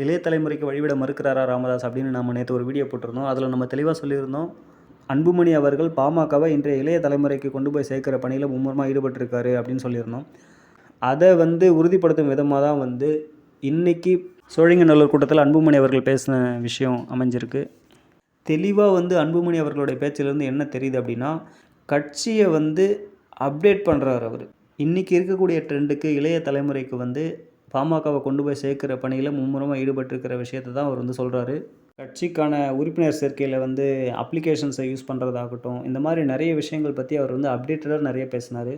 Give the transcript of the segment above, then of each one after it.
இளைய தலைமுறைக்கு வழிவிட மறுக்கிறாரா ராமதாஸ் அப்படின்னு நம்ம நேற்று ஒரு வீடியோ போட்டிருந்தோம். அதில் நம்ம தெளிவாக சொல்லியிருந்தோம், அன்புமணி அவர்கள் பாமகவை இன்றைய இளைய தலைமுறைக்கு கொண்டு போய் சேர்க்கிற பணியில் மும்முரமாக ஈடுபட்டிருக்காரு அப்படின்னு சொல்லியிருந்தோம். அதை உறுதிப்படுத்தும் விதமாக தான் இன்றைக்கி சோழிங்கநல்லூர் கூட்டத்தில் அன்புமணி அவர்கள் பேசின விஷயம் அமைஞ்சிருக்கு. தெளிவாக அன்புமணி அவர்களுடைய பேச்சிலேருந்து என்ன தெரியுது அப்படின்னா, கட்சியை அப்டேட் பண்ணுறாரு அவர். இன்றைக்கி இருக்கக்கூடிய ட்ரெண்டுக்கு இளைய தலைமுறைக்கு பாமகவை கொண்டு போய் சேர்க்கிற பணியில் மும்முரமாக ஈடுபட்டிருக்கிற விஷயத்தை தான் அவர் சொல்கிறாரு. கட்சிக்கான உறுப்பினர் சேர்க்கையில் அப்ளிகேஷன்ஸை யூஸ் பண்ணுறதாகட்டும், இந்த மாதிரி நிறைய விஷயங்கள் பற்றி அவர் அப்டேட்டடாக நிறைய பேசினார்.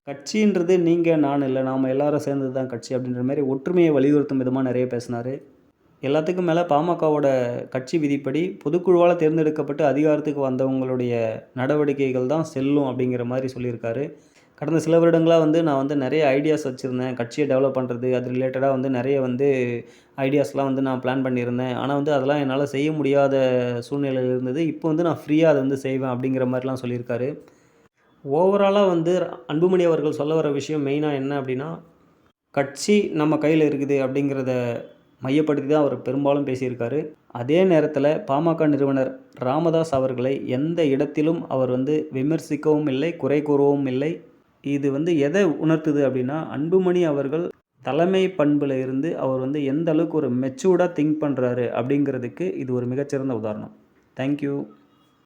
கட்சின்றது நீங்கள் நான் இல்லை, நாம் எல்லாரும் சேர்ந்தது தான் கட்சி அப்படின்ற மாதிரி ஒற்றுமையை வலியுறுத்தும் விதமாக நிறைய பேசினார். எல்லாத்துக்கும் மேலே பாமகவோட கட்சி விதிப்படி பொதுக்குழுவால் தேர்ந்தெடுக்கப்பட்டு அதிகாரத்துக்கு வந்தவங்களுடைய நடவடிக்கைகள் தான் செல்லும் அப்படிங்கிற மாதிரி சொல்லியிருக்காரு. கடந்த சில வருடங்களாக நான் நிறைய ஐடியாஸ் வச்சுருந்தேன், கட்சியை டெவலப் பண்ணுறது, அது ரிலேட்டடாக நிறைய ஐடியாஸ்லாம் நான் பிளான் பண்ணியிருந்தேன். ஆனால் அதெல்லாம் என்னால் செய்ய முடியாத சூழ்நிலையில் இருந்தது. இப்போ நான் ஃப்ரீயாக அதை செய்வேன் அப்படிங்கிற மாதிரிலாம் சொல்லியிருக்காரு. ஓவராலாக அன்புமணி அவர்கள் சொல்ல வர விஷயம் மெயினாக என்ன அப்படின்னா, கட்சி நம்ம கையில் இருக்குது அப்படிங்கிறத மையப்படுத்தி தான் அவர் பெரும்பாலும் பேசியிருக்காரு. அதே நேரத்தில் பாமக நிறுவனர் ராமதாஸ் அவர்களை எந்த இடத்திலும் அவர் விமர்சிக்கவும் இல்லை, குறை கூறவும் இல்லை. இது எதை உணர்த்துது அப்படின்னா, அன்புமணி அவர்கள் தலைமை பண்பில் இருந்து அவர் எந்த அளவுக்கு ஒரு மெச்சூர்டாக திங்க் பண்ணுறாரு அப்படிங்கிறதுக்கு இது ஒரு மிகச்சிறந்த உதாரணம். தேங்க்யூ.